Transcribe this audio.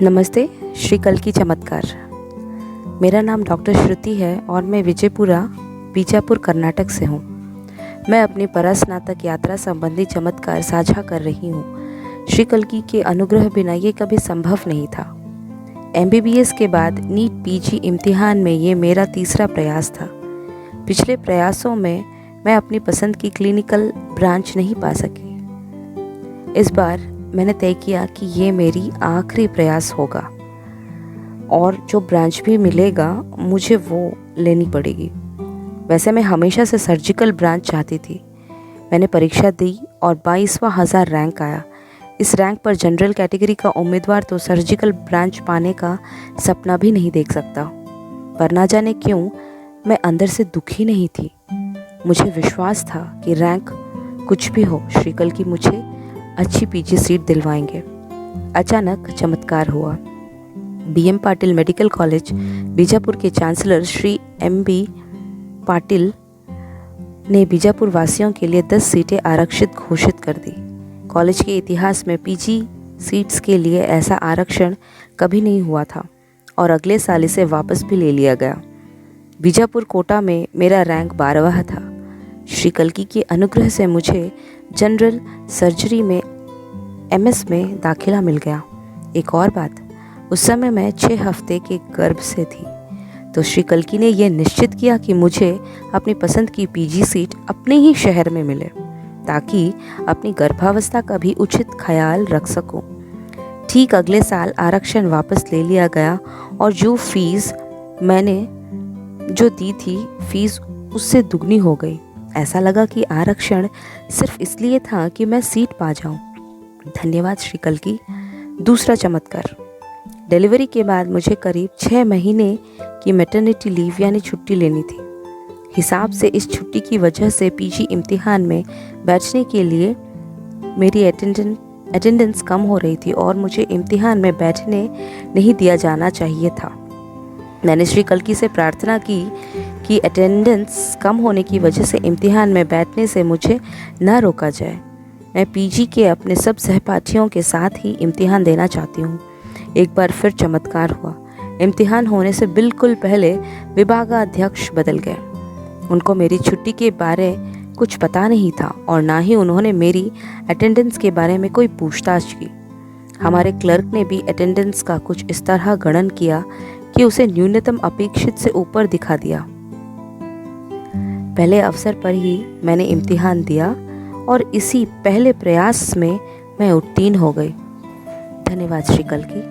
नमस्ते। श्री कल्कि चमत्कार। मेरा नाम डॉक्टर श्रुति है और मैं विजयपुरा, बीजापुर, कर्नाटक से हूँ। मैं अपनी परास्नातक यात्रा संबंधी चमत्कार साझा कर रही हूँ। श्री कल्कि के अनुग्रह बिना ये कभी संभव नहीं था। MBBS के बाद नीट PG इम्तिहान में ये मेरा तीसरा प्रयास था। पिछले प्रयासों में मैं अपनी पसंद की क्लिनिकल ब्रांच नहीं पा सकी। इस बार मैंने तय किया कि ये मेरी आखिरी प्रयास होगा और जो ब्रांच भी मिलेगा मुझे वो लेनी पड़ेगी। वैसे मैं हमेशा से सर्जिकल ब्रांच चाहती थी। मैंने परीक्षा दी और 22वां हज़ार रैंक आया। इस रैंक पर जनरल कैटेगरी का उम्मीदवार तो सर्जिकल ब्रांच पाने का सपना भी नहीं देख सकता। पर ना जाने क्यों मैं अंदर से दुखी नहीं थी। मुझे विश्वास था कि रैंक कुछ भी हो, श्री कल्कि मुझे अच्छी PG सीट दिलवाएंगे। अचानक चमत्कार हुआ। BM Patil medical college Bijapur के चांसलर श्री MB पाटिल ने बीजापुर वासियों के लिए 10 सीटें आरक्षित घोषित कर दी। कॉलेज के इतिहास में PG सीट्स के लिए ऐसा आरक्षण कभी नहीं हुआ था और अगले साल इसे वापस भी ले लिया गया। बीजापुर कोटा में मेरा रैंक 12वां था। श्री कल्कि के अनुग्रह से मुझे जनरल सर्जरी में MS में दाखिला मिल गया। एक और बात, उस समय मैं 6 हफ्ते के गर्भ से थी, तो श्री कल्कि ने यह निश्चित किया कि मुझे अपनी पसंद की PG सीट अपने ही शहर में मिले ताकि अपनी गर्भावस्था का भी उचित ख्याल रख सकूं। ठीक अगले साल आरक्षण वापस ले लिया गया और जो फीस मैंने जो दी थी, फीस उससे दुगनी हो गई। ऐसा लगा कि आरक्षण सिर्फ इसलिए था कि मैं सीट पा जाऊं। धन्यवाद श्री कल्कि। दूसरा चमत्कार। डिलीवरी के बाद मुझे करीब 6 महीने की मैटरनिटी लीव यानी छुट्टी लेनी थी। हिसाब से इस छुट्टी की वजह से PG इम्तिहान में बैठने के लिए मेरी अटेंडेंस कम हो रही थी और मुझे इम्तिहान में बैठने नहीं दिया जाना चाहिए था। मैंने श्री कल्कि से प्रार्थना की कि अटेंडेंस कम होने की वजह से इम्तिहान में बैठने से मुझे न रोका जाए। मैं PG के अपने सब सहपाठियों के साथ ही इम्तिहान देना चाहती हूँ। एक बार फिर चमत्कार हुआ। इम्तिहान होने से बिल्कुल पहले विभागाध्यक्ष बदल गए। उनको मेरी छुट्टी के बारे कुछ पता नहीं था और ना ही उन्होंने मेरी अटेंडेंस के बारे में कोई पूछताछ की। हमारे क्लर्क ने भी अटेंडेंस का कुछ इस तरह गणन किया कि उसे न्यूनतम अपेक्षित से ऊपर दिखा दिया। पहले अवसर पर ही मैंने इम्तिहान दिया और इसी पहले प्रयास में मैं उत्तीर्ण हो गई। धन्यवाद श्री कल्कि।